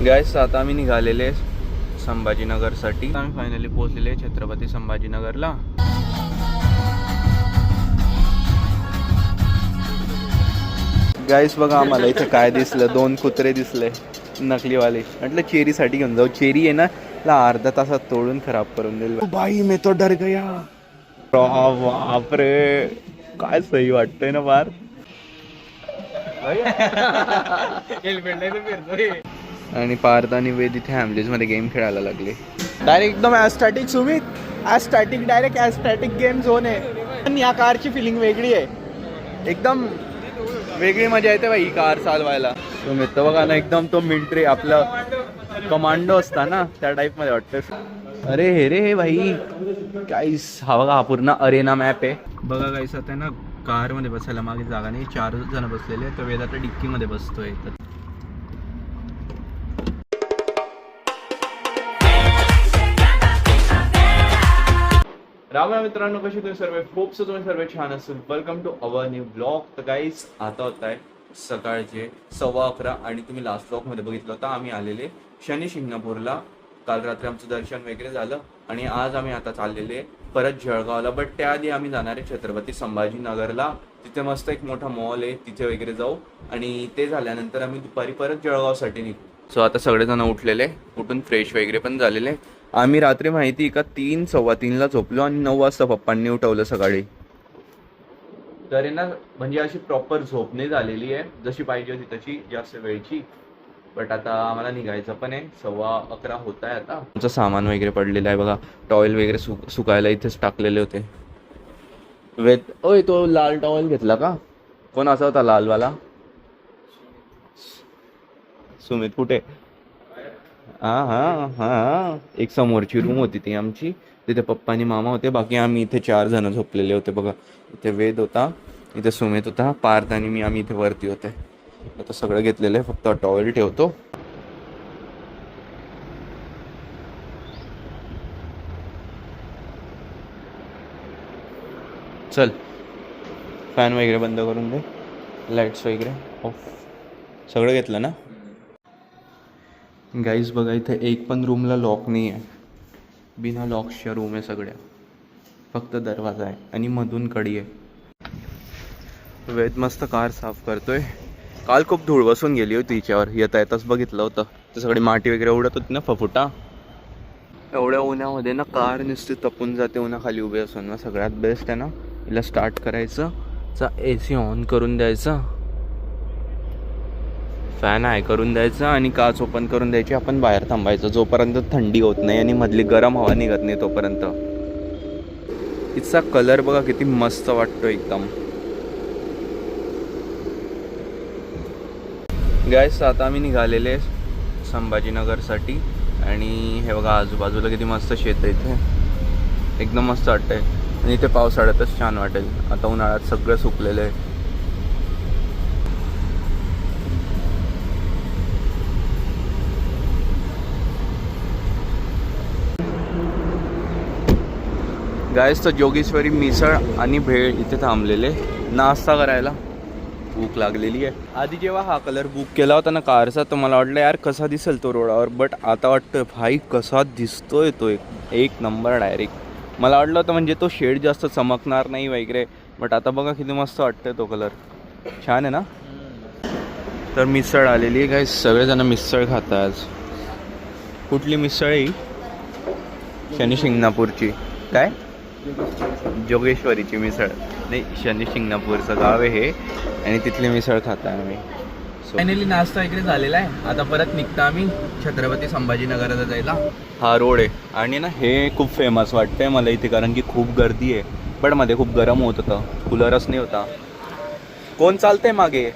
Guys आता आम्ही निघालेले संभाजीनगरसाठी. आम्ही फायनली पोहोचलेले छत्रपती संभाजीनगरला. गाइस बघा आम्हाला इथे काय दिसलं, 2 कुत्रे दिसले नकलीवाले. म्हटलं चेरीसाठी घेऊन जाऊ. चेरी आहे ना अर्धा तासात तोडून खराब करून दिल. भाई मी तो डर गया. बापरे काय सही वाटतंय ना बार. आणि पार्थ आणि वेद इथे हॅमलीज मध्ये गेम खेळायला लागले. डायरेक्ट एकदम ॲस्टॅटिक सुमित, ॲस्टॅटिक डायरेक्ट ॲस्टॅटिक गेम झोन आहे. पण या कारची फिलिंग वेगळी आहे, एकदम वेगळी मजा येते भाई कार चालवायला. सुमित तर बघा ना एकदम तो मिलिटरी आपला कमांडो असता ना त्या टाईप मध्ये वाटतं. अरे हे रे भाई काहीच हा बघा, हा पूर्ण अरेना मॅप आहे बघा. काहीच आता ना कार मध्ये बसायला मागे जागा नाही, 4 जण बसलेले. तर वेद आता डिक्की मध्ये बसतोय. राम राम मित्रांनो, कशी तुम्ही सर्व? होप तुम्ही सर्व छान असेल. Welcome to our new blog. तर गाईज आता होत आहे सकाळचे 11:15 आणि तुम्ही लास्ट ब्लॉग मध्ये बघितलं होतं आम्ही आलेले शनी शिंगणापूरला. काल रात्री आमचं दर्शन वगैरे झालं आणि आज आम्ही आता चाललेले परत जळगावला. बट त्याआधी आम्ही जाणार आहे छत्रपती संभाजीनगरला. तिथे मस्त एक मोठा मॉल आहे, तिथे वगैरे जाऊ आणि ते झाल्यानंतर आम्ही दुपारी परत जळगावसाठी निघू. सो आता सगळेजण उठलेले, उठून फ्रेश वगैरे पण झालेले. आम्ही रात्री माहिती का 3:15 झोपलो आणि 9 वाजता पप्पांनी उठवलं सकाळी. तर ना म्हणजे अशी प्रॉपर झोप नाही झालेली आहे जशी पाहिजे होती तशी जास्त वेळची. बट आता आम्हाला निघायचं पण आहे. 11:15 होत आहे आता. आमचं सामान वगैरे पडलेलं आहे बघा. टॉवेल वगैरे सुकायला इथेच टाकलेले होते. ओय तो लाल टॉवेल घेतला का? कोण असा होता लालवाला? सुमित कुठे? हा एक समोरची रूम होती ती आमची, तिथे पप्पा आणि मामा होते. बाकी आम्ही इथे 4 जण झोपलेले होते बघा. इथे वेद होता, इथे सुमित होता, पार्थ आणि मी आम्ही इथे वरती होते. आता सगळं घेतलेलं आहे, फक्त टॉवेल ठेवतो. चल फॅन वगैरे बंद करून दे, लाईट्स वगैरे ऑफ. सगळं घेतलं ना गाईज? बघा इथे एक पण रूमला लॉक नाही आहे, बिना लॉक्सच्या रूम आहे सगळ्या. फक्त दरवाजा आहे आणि मधून कडी आहे. वेद मस्त कार साफ करतोय. काल खूप धूळ बसून गेली होती तिच्यावर, येता येताच बघितलं होतं. ते सगळी माती वगैरे उडत होती ना फफुटा. एवढ्या उन्हामध्ये ना कार नुसती तपून जाते उन्हाखाली उभे असून. ना सगळ्यात बेस्ट आहे ना हिला स्टार्ट करायचं, AC ऑन करून द्यायचा, फॅन आहे करून द्यायचा आणि काच ओपन करून द्यायची. आपण बाहेर थांबायचं जोपर्यंत थंडी होत नाही आणि मधली गरम हवा निघत नाही तोपर्यंत. तिचा कलर बघा किती मस्त वाटतो एकदम. गाइस आता आम्ही निघालेले संभाजीनगरसाठी आणि हे बघा आजूबाजूला किती मस्त शेत आहे इथे, एकदम मस्त वाटतंय. आणि इथे पावसाळ्यातच छान वाटेल, आता उन्हाळ्यात सगळं सुकलेलं आहे. गाइस तर जोगेश्वरी मिसळ आणि भेळ इथे थांबलेले नाश्ता करायला. भूक लागलेली आहे. आधी जेव्हा हा कलर बुक केला होता ना कारचा, तर मला वाटलं यार कसा दिसेल तो रोडावर. बट आता वाटतं भाई कसा दिसतोय तो, एक नंबर डायरेक्ट. मला वाटलं होतं म्हणजे तो शेड जास्त चमकणार नाही वगैरे, बट आता बघा किती मस्त वाटतंय तो कलर. छान आहे ना? तर मिसळ आलेली आहे गाइस, सगळेजण मिसळ खातात आज. कुठली मिसळ आहे? शनी शिंगणापूरची. काय? जोगेश्वरीची मिसळ नाही, शनी शिंगणापूरचं गाव आहे हे आणि तिथली मिसळ खाताय आम्ही. फायनली नाश्ता इकडे झालेला आहे. आता परत निघता आम्ही छत्रपती संभाजीनगरला जायला. हा रोड आहे आणि ना हे खूप फेमस वाटतंय मला इथे, कारण की खूप गर्दी आहे. पण मध्ये खूप गरम होत होतं, कूलरच नाही होता. कोण चालतंय मागे?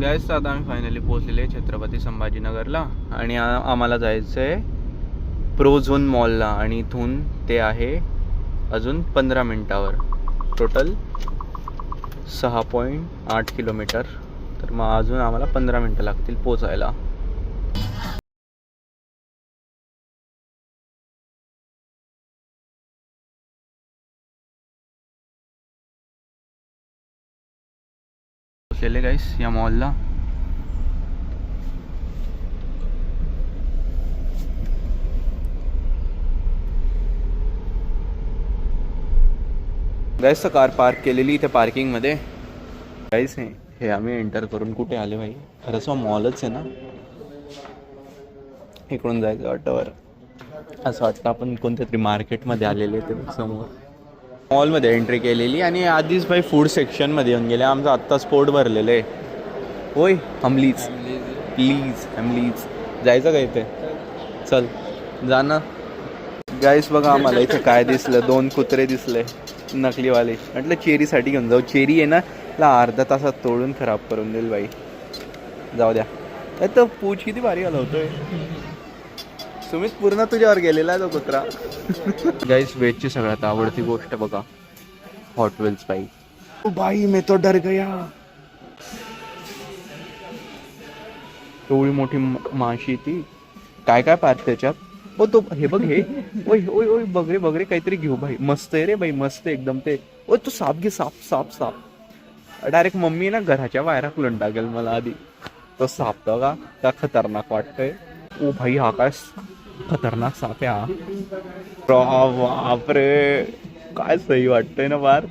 गाइस आता आम्ही फायनली पोहोचलेले छत्रपती संभाजीनगरला आणि आम्हाला जायचं आहे प्रोझोन मॉलला. आणि इथून ते आहे अजून 15 मिनिटावर. Total 6.8 kilometre. तर मग अजून आम्हाला 15 मिनटं लागतील पोचायला. पोचलेले गाईस या मॉलला. गाईस कार पार्क केलेली इथे पार्किंगमध्ये. गाईस हे आम्ही एंटर करून कुठे आले भाई? खरंच मॉलच आहे ना. इकडून जायचं ऑटोवर. असं वाटतं आपण कोणत्या तरी मार्केटमध्ये आलेले ते समोर. मॉलमध्ये एंट्री केलेली आणि आधीच भाई फूड सेक्शनमध्ये येऊन गेले. आमचं आत्ताच पोट भरलेलं आहे. होय हमलीज प्लीज हमलीज. जायचं का इथे? चल जा ना. गाईस बघा आम्हाला इथे काय दिसलं. 2 कुत्रे दिसले नकलीवाले. म्हटलं चेरीसाठी घेऊन जाऊ. चेरी आहे ना ला अर्धा तासात तोडून खराब करून देईल बाई. जाऊ द्या. तर पूछ किती भारी हलवतोय. सुमित पूर्ण तुझ्यावर गेलेला आहे तो कुत्रा. गाईस वेजची सगळ्यात आवडती गोष्ट बघा हॉट व्हील्स बाई. ओ भाई मैं तो डर गया. एवढी मोठी माशी ती. काय काय पार्ट त्याच्यात. ओ तो हे बघ हे. ओय ओय ओय बघ रे काहीतरी घेऊ भाई. मस्त आहे रे बाई मस्त एकदम ते. ओ तू साप घे साप साप साप. डायरेक्ट मम्मी ना घराच्या बाहेर खुलून टाकेल मला आधी. तो साप बघा का खतरनाक वाटतोय. ओ भाई हा काय खतरनाक साप आहे हा. बापरे काय सही वाटतंय ना बार.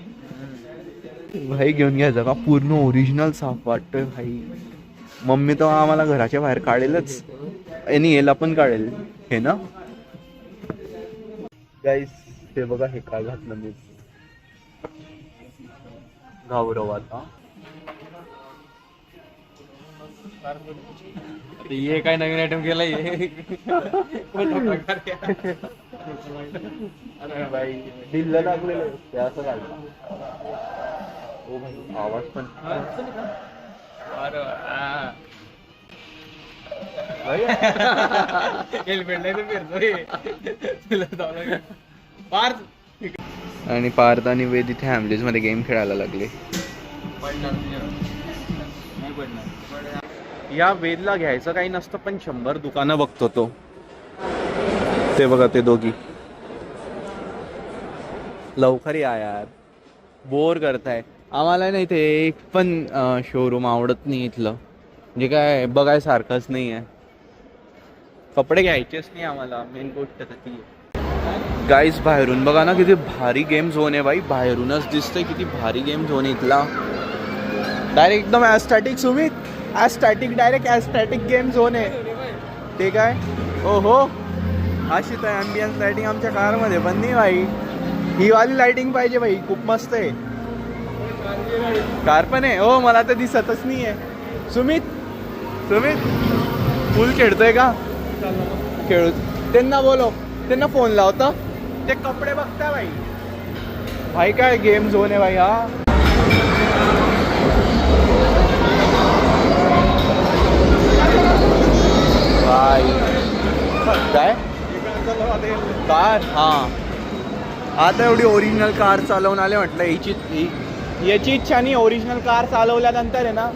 भाई घेऊन घ्यायचं का? पूर्ण ओरिजिनल साप वाटतोय भाई. मम्मी तर आम्हाला घराच्या बाहेर काढेलच आणि याला पण काढेल हे ना. गाईस हे बघा हे काय घातलं मी. घाबरव आता. ये काय नवीन आयटम केलाय. अरे भाई दिल्ल लागलेलं ते असं घालतं. ओ भाई आवाज पण. हेल्मेट नाही तर फिरतोय. आणि पार्थ आणि वेद इथे हॅमलीज मध्ये गेम खेळायला लागले. या वेदला घ्यायचं काही नसतं पण 100 दुकानं बघतो तो. ते बघा ते दोघी. लवकर या यार बोर करताय आम्हाला. नाही ते एक पण शोरूम आवडत नाही इथलं. म्हणजे काय बघायसारखंच नाही आहे. कपडे घ्यायचेच नाही आम्हाला. मेन गोष्ट तर ती आहे. गाईस बाहेरून बघा ना किती भारी गेम झोन आहे बाई. बाहेरूनच दिसतंय किती भारी गेम झोन आहे इथला. डायरेक्ट एकदम ॲस्टॅटिक सुमित. ॲस्टॅटिक डायरेक्ट ॲस्टॅटिक गेम झोन आहे ते. काय ओ हो अशी तर ॲम्बियन्स लाईटिंग आमच्या कारमध्ये पण नाही भाई. ही वाली लाईटिंग पाहिजे भाई. खूप मस्त आहे. कार पण आहे हो. मला तर दिसतच नाही आहे. सुमित पूल खेळतोय का? खेळू त्यांना बोलो. त्यांना फोन लावता. ते कपडे बघता भाई. भाई काय गेम झोन आहे भाई हा. भाई काय कार. हां आता एवढी ओरिजिनल कार चालवून आले म्हटलं. याची इच्छा नाही. ओरिजिनल कार चालवल्यानंतर आहे ना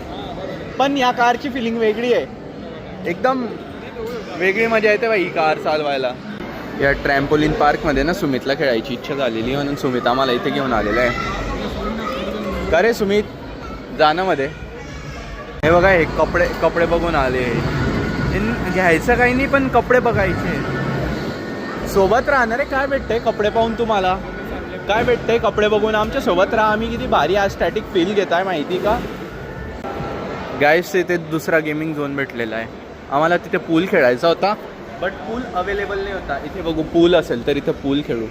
पण या कारची फिलिंग वेगळी आहे. एकदम वेगळी मजा येते बाई कार चालवायला. या ट्रॅम्पोलिन पार्कमध्ये ना सुमितला खेळायची इच्छा झालेली म्हणून सुमित आम्हाला इथे घेऊन आलेला आहे. का रे सुमित जाणं मध्ये. हे बघा हे कपडे बघून आले. घ्यायचं काही नाही पण कपडे बघायचे. सोबत राहणार आहे. काय भेटतंय कपडे पाहून तुम्हाला? काय भेटतंय कपडे बघून? आमच्या सोबत राहा. आम्ही किती भारी ॲस्टॅटिक फील घेत आहे माहिती का. गाईस इथे दुसरा गेमिंग झोन भेटलेला आहे आम्हाला. तिथे पूल खेळायचा होता बट पूल अवेलेबल नाही होता. इथे बघू पूल असेल तर इथे पूल खेळू.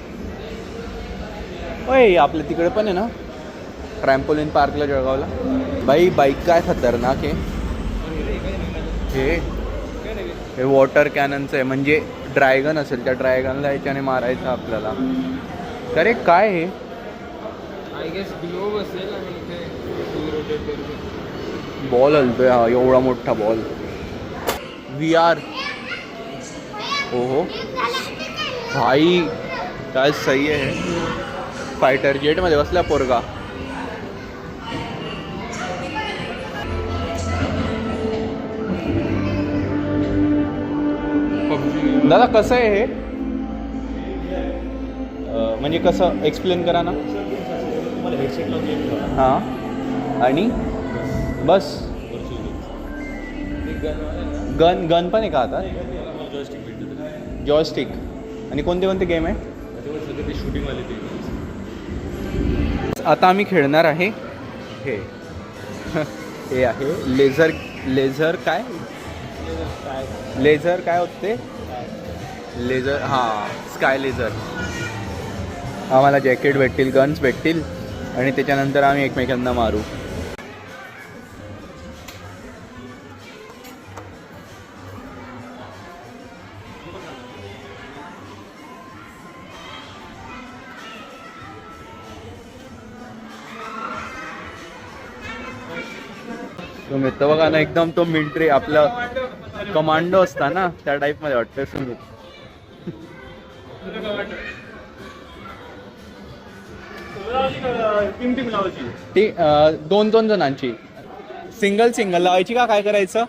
होय आपल्या तिकडे पण आहे ना ट्रॅम्पोलिन पार्कला जळगावला. बाई बाईक काय खतरनाक आहे. हे वॉटर कॅननचं आहे. म्हणजे ड्रॅगन असेल त्या ड्रॅगनला याच्याने मारायचं आपल्याला. अरे काय हे आय गेस ग्लोब असेल आणि इथे बॉल हलतोय हा एवढा मोठा बॉल. VR. ओहो भाई काय सही आहे. फायटर जेट मध्ये बसला पोरगा. दादा कसं आहे हे म्हणजे कसं एक्सप्लेन करा ना. तुम्हाला हेडसेट लावून गेम खेळा. हां आणि बस गन पण आहे का आता. जॉयस्टिक भेटतं जॉयस्टिक आणि कोणते कोणते गेम आहे. त्याच्यावर सगळे ते शूटिंगवाले ते आता आम्ही खेळणार आहे हे हे आहे लेझर काय होते लेझर हां स्काय लेझर. आम्हाला जॅकेट भेटतील गन्स भेटतील आणि त्याच्यानंतर आम्ही एकमेकांना मारू. तुम्ही तर बघा ना एकदम तो मिलिटरी आपला कमांडो असता ना त्या टाईप मध्ये वाटतं सुमित. टीम लावायची. ती दोन जणांची सिंगल लावायची का काय करायचं.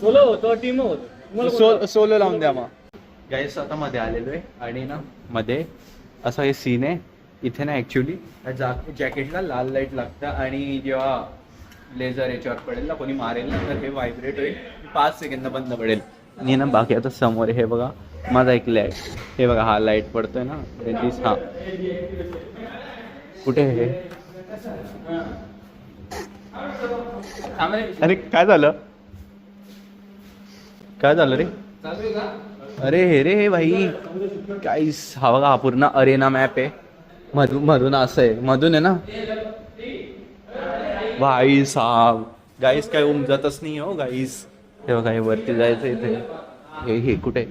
सोलो होतो टीम होतो. सोलो लावून द्या मग. गाईस आता मध्ये आलेलो आहे आणि ना मध्ये असा हे सीन आहे इथे ना ॲक्च्युली जॅकेटला लाल लाईट लागतं आणि जेव्हा लेझर याच्यावर पडेल ना कोणी मारेल ना तर हे व्हायब्रेट होईल 5 सेकंद बंद पडेल. आणि ना बाकी आता समोर हे बघा माझा एक लाईट हे बघा हा लाईट पडतोय ना दिस हा कुठे हे अरे काय झालं रे. अरे हे भाई गाईस हा बघा हा पूर्ण अरेना मॅप आहे. मधून असं आहे मधून आहे ना भाई साहब. गाईस काय उमजतच नाही हो गाईस. हे बघा हे वरती जायचं इथे हे कुठे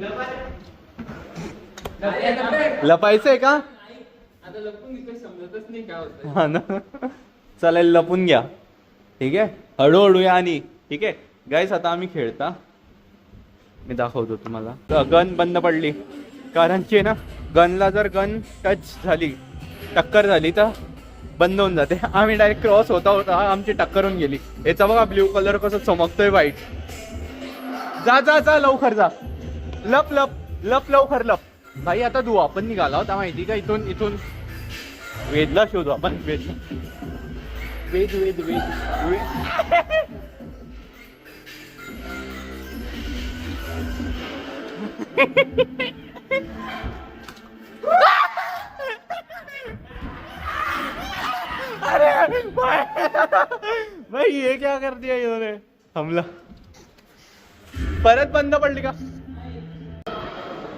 लपायचंय का हा ना. चालेल लपून घ्या ठीक आहे हळूहळू या आणि ठीक आहे. गाईस आता आम्ही खेळता मी दाखवतो तुम्हाला. गन बंद पडली कारण की ना गनला जर गन टच झाली टक्कर झाली तर बंद होऊन जाते. आम्ही डायरेक्ट क्रॉस होता आमची टक्कर होऊन गेली. याचा बघा ब्ल्यू कलर कसं चमकतोय वाईट. जा लवकर जा लप लवकर लप. भाई आता धुवा आपण निघाला होता माहिती का इथून वेदला शोधू आपण. वेद अरे भाई ये क्या कर दिया इन्होंने. हमला परत बंद पडली का.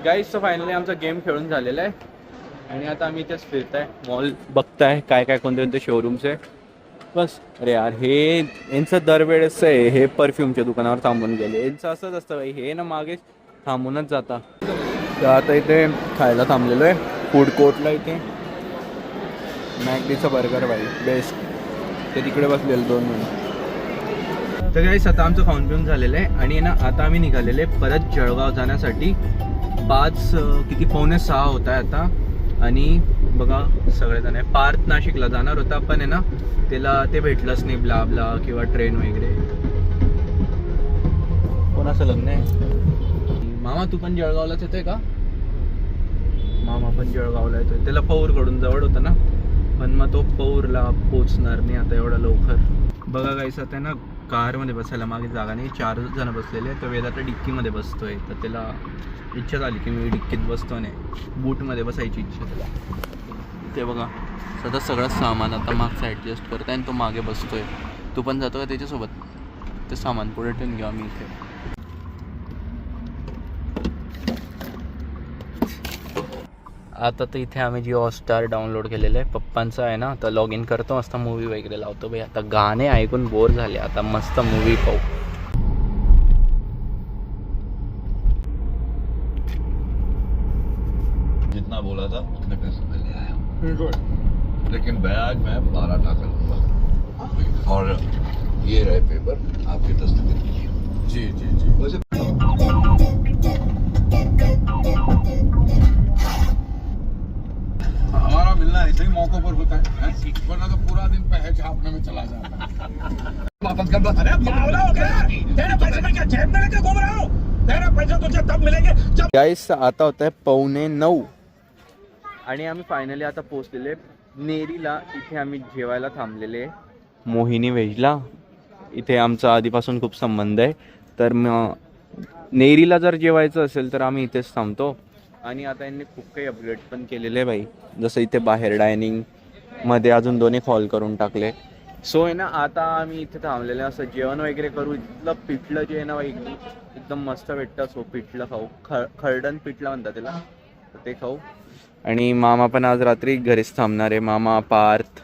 गाईस तर फायनली आमचा गेम खेळून झालेला आहे आणि आता आम्ही इथेच फिरताय मॉल बघताय काय कोणते शोरूम्स आहे बस. अरे यार हे यांचं दरवेळेस आहे हे परफ्यूमच्या दुकानावर थांबून गेले. यांचं असंच असतं भाई हे ना मागे थांबूनच जाता. तर आता इथे खायला थांबलेलो आहे फूड कोर्टला. इथे मॅकडीचं बर्गर भाई बेस्ट ते तिकडे बसलेलं 2 मिनिट. तर गाईस आता आमचं खाऊन पिऊन झालेलं आहे आणि ना आता आम्ही निघालेले परत जळगाव जाण्यासाठी. 5:45 होत आहे आता आणि बघा सगळेजण आहे. पार्थ नाशिकला जाणार होता पण आहे ना त्याला ते भेटलंच नाही ब्ला किंवा ट्रेन वगैरे. कोणाचं लग्न आहे. मामा तू पण जळगावलाच येतोय का. मामा पण जळगावला येतोय. त्याला पौरकडून जवळ होतं ना पण मग तो पौरला पोचणार नाही आता एवढं लवकर. बघा गाईस आता ना कारमध्ये बसायला मागे जागा नाही. 4 जण बसलेले तर वेद आता डिक्कीमध्ये बसतोय. तर त्याला इच्छा झाली की मी डिक्कीत बसतो नाही बूटमध्ये बसायची इच्छा त्याला. ते बघा सध्या सगळं सामान आता मागचं ॲडजस्ट करताय आणि तो मागे बसतोय. तू पण जातो का त्याच्यासोबत. ते सामान पुढे ठेवून घेऊ आम्ही इथे. आता तर इथे आम्ही जिओ हॉटस्टार डाउनलोड केलेलं आहे पप्पांचं आहे ना. तर लॉग इन करतो मस्त मूवी वगैरे लावतो भाई. आता गाणे ऐकून बोर झाले आता मस्त मूवी पाहू. जितना बोला था उतने पैसे मैं ले आया लेकिन बैग में 12 टाका लूंगा और ये रहे पेपर आपके दस्तखत कीजिए. जी वैसे हमारा मिलना ऐसे ही मौकों पर होता है वरना तो पूरा दिन पैसे छापने में चला जाता है. वापस कर बस। अरे बावला हो गया, तेरे पैसे में क्या जेब में लेके घूम रहा हूँ? तेरे पैसे तुझे तब मिलेंगे जब गाईस आता होत आहे 8:45 आणि आम्ही फायनली आता पोहोचलेले नेरीला. इथे आम्ही जेवायला थांबलेले मोहिनी व्हेजला. इथे आमचा आधीपासून खूप संबंध आहे, तर नेरीला जर जेवायचं असेल तर आम्ही इथेच थांबतो. आणि आता यांनी खूप काही अपग्रेड पण केलेले आहे बाई, जसं इथे बाहेर डायनिंग मध्ये अजून 2 हॉल करून टाकले. सो आहे ना, आता आम्ही इथे थांबलेले असं जेवण वगैरे करू. इथलं पिठलं जे आहे ना बाई एकदम मस्त भेटतं. सो पिठलं खाऊ, खरडण पिठलं म्हणतात त्याला, तर ते खाऊ. आणि मामा पण आज रात्री घरीच थांबणार आहे. मामा, पार्थ,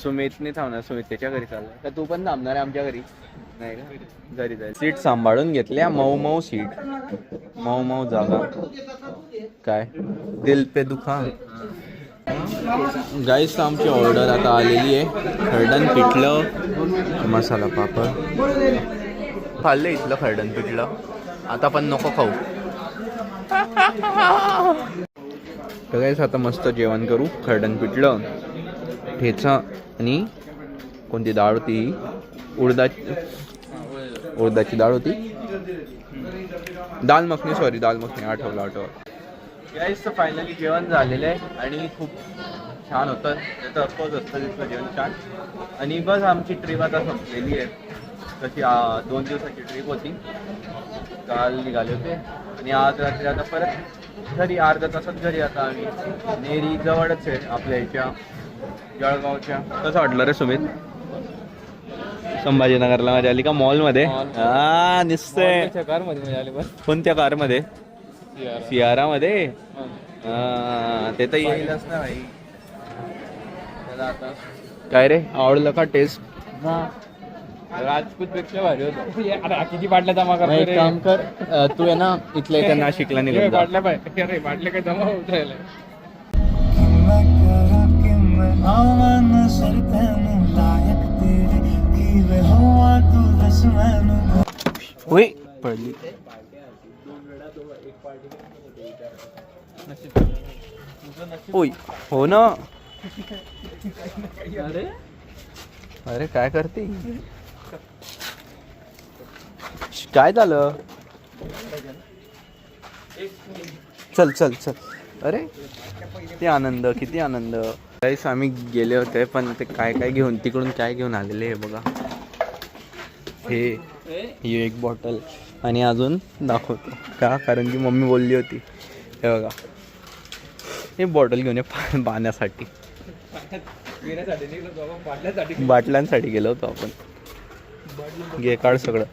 सुमित नाही थांबणार. सुमित त्याच्या घरी चालला. तर तू पण थांबणार आहे आमच्या घरी? नाही का, घरी जाईल. सीट सांभाळून घेतल्या, मऊ मऊ सीट, मऊ मऊ जागा. काय दिल पे दुखा. गाईस आमची ऑर्डर आता आलेली आहे. खरडण पिठलं, मसाला पापड खाल्लं इथलं खरडण पिठलं. आता पण नको खाऊ. तर गाईस आता मस्त जेवण करू. खरडण पिठलं, ठेचा आणि कोणती डाळ होती? उडदाची डाळ होती. दाल मखनी, सॉरी दाल मखनी, आठवलं. गाईस तर फायनली जेवण झालेलं आहे आणि खूप छान होतं. त्याचं अफकोर्स असतं तिथलं जेवण छान. आणि बस आमची ट्रिप आता संपलेली आहे. तशी 2 दिवसाची ट्रिप होती. काल निघाले होते आणि आज रात्री आता परत घरी. अर्ध्या तासात घरी. आता आम्ही नेरी जवळच आहे आपल्या ह्याच्या जळगावच्या. कसं वाटलं रे सुमित? संभाजीनगरला मजा आली का? मॉलमध्ये? हा निश्चय. कारमध्ये मजा आली. बस कोणत्या कारमध्ये? सियारामध्ये. ते तर येईलच ना भाई. काय रे, आवडलं का टेस्ट? राजपूत पेक्षा भारी होतं. अरे किती बाटल्या जमा मग एक काम कर, तू आहे ना इथल्या इथे नाशिकला निघून जा. बाटल्या पाहिजे. अरे बाटल्या काय जमा होत राहिले. होय पडली. होय हो ना. अरे काय करते? काय झालं? चल चल चल. अरे किती आनंद, किती आनंद. काहीच आम्ही गेले होते, पण ते काय काय घेऊन तिकडून काय घेऊन आलेले आहे बघा. हे एक बॉटल आणि अजून दाखवतो का, कारण की मम्मी बोलली होती. हे बघा, हे बॉटल घेऊन ये पाण्यासाठी. बाटल्यांसाठी गेलो होतो आपण. घे काढ सगळं.